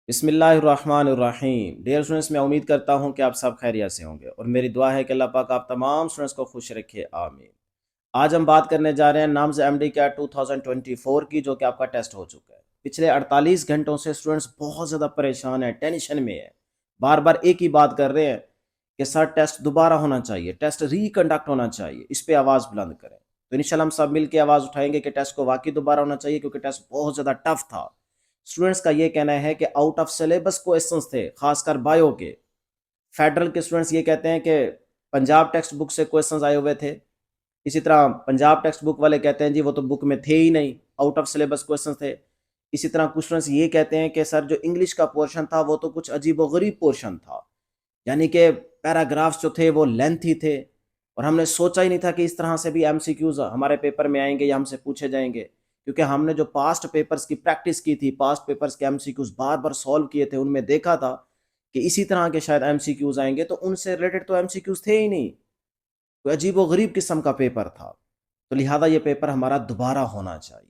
बिस्मिल्लाहिर्रहमानिर्रहीम। Dear students, मैं उम्मीद करता हूं कि आप सब खैरियत से होंगे और मेरी दुआ है कि अल्लाह पाक आप तमाम स्टूडेंट्स को खुश रखे, आमीन। आज हम बात करने जा रहे हैं नाम्स एमडी कैट 2024 की, जो कि आपका टेस्ट हो चुका है। पिछले 48 घंटों से स्टूडेंट्स बहुत ज़्यादा परेशान है, टेंशन में है, बार बार एक ही बात कर रहे हैं कि सर टेस्ट दोबारा होना चाहिए, टेस्ट रिकंडक्ट होना चाहिए, इस पर आवाज़ बुलंद करें। तो इंशाल्लाह हम सब मिलकर आवाज़ उठाएंगे कि टेस्ट को वाकई दोबारा होना चाहिए, क्योंकि टेस्ट बहुत ज़्यादा टफ था। स्टूडेंट्स का ये कहना है कि आउट ऑफ सिलेबस क्वेश्चंस थे, खासकर बायो के। फेडरल के स्टूडेंट्स ये कहते हैं कि पंजाब टेक्स्ट बुक से क्वेश्चंस आए हुए थे। इसी तरह पंजाब टेक्स्ट बुक वाले कहते हैं जी वो तो बुक में थे ही नहीं, आउट ऑफ सिलेबस क्वेश्चंस थे। इसी तरह कुछ स्टूडेंट्स ये कहते हैं कि सर जो इंग्लिश का पोर्शन था वो तो कुछ अजीब व गरीब पोर्शन था, यानी कि पैराग्राफ्स जो थे वो लेंथी थे, और हमने सोचा ही नहीं था कि इस तरह से भी एमसीक्यूज हमारे पेपर में आएंगे या हमसे पूछे जाएंगे, क्योंकि हमने जो पास्ट पेपर्स की प्रैक्टिस की थी, पास्ट पेपर्स के एमसीक्यूज बार बार सॉल्व किए थे, उनमें देखा था कि इसी तरह के शायद एमसीक्यूज आएंगे, तो उनसे रिलेटेड तो एमसीक्यूज थे ही नहीं, कोई अजीब व गरीब किस्म का पेपर था। तो लिहाजा ये पेपर हमारा दोबारा होना चाहिए।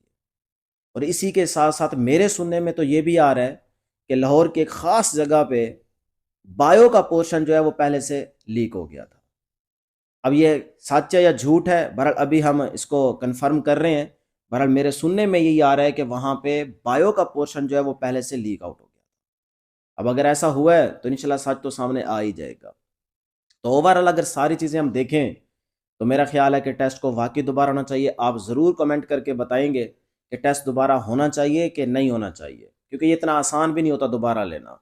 और इसी के साथ साथ मेरे सुनने में तो ये भी आ रहा है कि लाहौर की एक ख़ास जगह पे बायो का पोर्शन जो है वो पहले से लीक हो गया था। अब ये सच है या झूठ है, बहरहाल अभी हम इसको कंफर्म कर रहे हैं। बहरहाल मेरे सुनने में यही आ रहा है कि वहाँ पे बायो का पोर्शन जो है वो पहले से लीक आउट हो गया। अब अगर ऐसा हुआ है तो इंशाल्लाह सच तो सामने आ ही जाएगा। तो ओवरऑल अगर सारी चीज़ें हम देखें तो मेरा ख्याल है कि टेस्ट को वाकई दोबारा होना चाहिए। आप ज़रूर कमेंट करके बताएंगे कि टेस्ट दोबारा होना चाहिए कि नहीं होना चाहिए, क्योंकि ये इतना आसान भी नहीं होता दोबारा लेना।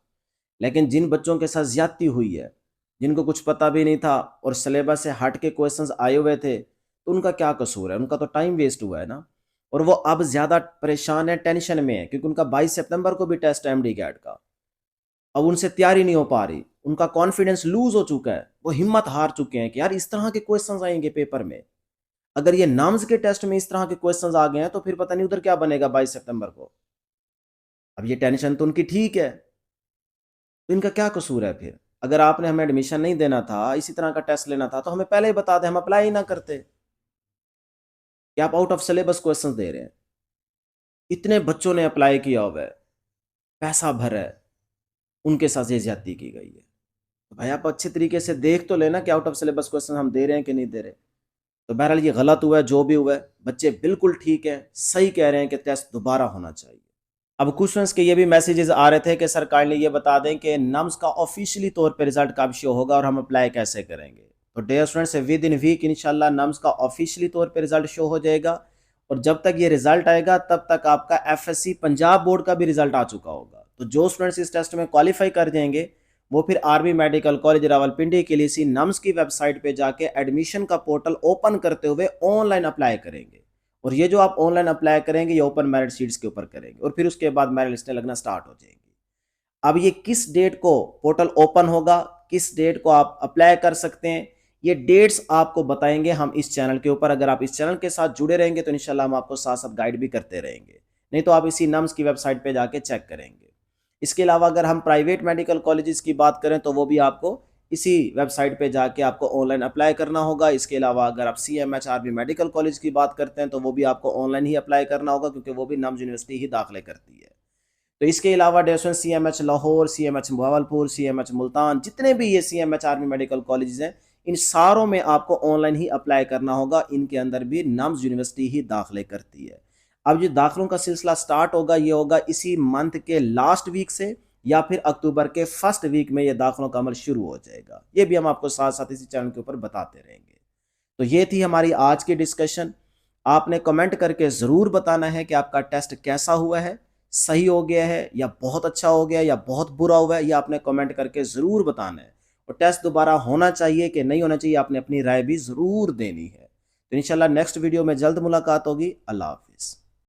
लेकिन जिन बच्चों के साथ ज़्यादती हुई है, जिनको कुछ पता भी नहीं था और सिलेबस से हट के क्वेश्चंस आए हुए थे, तो उनका क्या कसूर है? उनका तो टाइम वेस्ट हुआ है ना। और वो अब ज़्यादा परेशान है, टेंशन में है, क्योंकि उनका 22 सितंबर को भी टेस्ट है एमडी कैट का। अब उनसे तैयारी नहीं हो पा रही, उनका कॉन्फिडेंस लूज हो चुका है, वो हिम्मत हार चुके हैं कि यार इस तरह के क्वेश्चंस आएंगे पेपर में। अगर ये नाम्स के टेस्ट में इस तरह के क्वेश्चंस आ गए हैं तो फिर पता नहीं उधर क्या बनेगा 22 सितंबर को। अब ये टेंशन तो उनकी ठीक है, तो इनका क्या कसूर है फिर? अगर आपने हमें एडमिशन नहीं देना था, इसी तरह का टेस्ट लेना था, तो हमें पहले ही बता दें, हम अप्लाई ही ना करते कि आप आउट ऑफ सिलेबस क्वेश्चंस दे रहे हैं। इतने बच्चों ने अप्लाई किया हुआ है, पैसा भरा है, उनके साथ ये ज्यादती की गई है। तो भाई आप अच्छे तरीके से देख तो लेना कि आउट ऑफ सिलेबस क्वेश्चन हम दे रहे हैं कि नहीं दे रहे। तो बहरहाल ये गलत हुआ है, जो भी हुआ है, बच्चे बिल्कुल ठीक है, सही कह रहे हैं कि टेस्ट दोबारा होना चाहिए। अब कुछ स्टूडेंट्स के ये भी मैसेजेस आ रहे थे कि सरकार ने ये बता दें कि नम्स का ऑफिशियली तौर पे रिजल्ट कब शो होगा और हम अप्लाई कैसे करेंगे। तो dear students, within week इंशाल्लाह नम्स का ऑफिशियली तौर पे रिजल्ट शो हो जाएगा, और जब तक ये रिजल्ट आएगा तब तक आपका एफएससी पंजाब बोर्ड का भी रिजल्ट आ चुका होगा। तो जो स्टूडेंट्स इस टेस्ट में क्वालिफाई कर जाएंगे वो फिर आर्मी मेडिकल कॉलेज रावलपिंडी के लिए इसी नम्स की वेबसाइट पे जाके एडमिशन का पोर्टल ओपन करते हुए ऑनलाइन अप्लाई करेंगे। और ये जो आप ऑनलाइन अप्लाई करेंगे ये ओपन मेरिट सीट्स के ऊपर करेंगे, और फिर उसके बाद मेरिट लिस्टें लगना स्टार्ट हो जाएंगी। अब ये किस डेट को पोर्टल ओपन होगा, किस डेट को आप अप्लाई कर सकते हैं, ये डेट्स आपको बताएंगे हम इस चैनल के ऊपर। अगर आप इस चैनल के साथ जुड़े रहेंगे तो इंशाल्लाह हम आपको साथ साथ गाइड भी करते रहेंगे, नहीं तो आप इसी नम्स की वेबसाइट पे जाके चेक करेंगे। इसके अलावा अगर हम प्राइवेट मेडिकल कॉलेजेस की बात करें तो वो भी आपको इसी वेबसाइट पे जाके आपको ऑनलाइन अप्लाई करना होगा। इसके अलावा अगर आप CMH आर्मी मेडिकल कॉलेज की बात करते हैं तो वो भी आपको ऑनलाइन ही अप्लाई करना होगा, क्योंकि वो भी नम्स यूनिवर्सिटी ही दाखिले करती है। तो इसके अलावा डेसन CMH Lahore, CMH Bahawalpur, CMH Multan, जितने भी ये CMH आर्मी मेडिकल कॉलेज हैं, इन सारों में आपको ऑनलाइन ही अप्लाई करना होगा। इनके अंदर भी नम्स यूनिवर्सिटी ही दाखिले करती है। अब जो दाखिलों का सिलसिला स्टार्ट होगा ये होगा इसी मंथ के लास्ट वीक से, या फिर अक्टूबर के फर्स्ट वीक में ये दाखिलों का अमल शुरू हो जाएगा। ये भी हम आपको साथ साथ इसी चैनल के ऊपर बताते रहेंगे। तो ये थी हमारी आज की डिस्कशन। आपने कमेंट करके ज़रूर बताना है कि आपका टेस्ट कैसा हुआ है, सही हो गया है या बहुत अच्छा हो गया या बहुत बुरा हुआ है, ये आपने कमेंट करके ज़रूर बताना है। और टेस्ट दोबारा होना चाहिए कि नहीं होना चाहिए, आपने अपनी राय भी ज़रूर देनी है। तो इंशाल्लाह नेक्स्ट वीडियो में जल्द मुलाकात होगी। अल्लाह हाफिज़।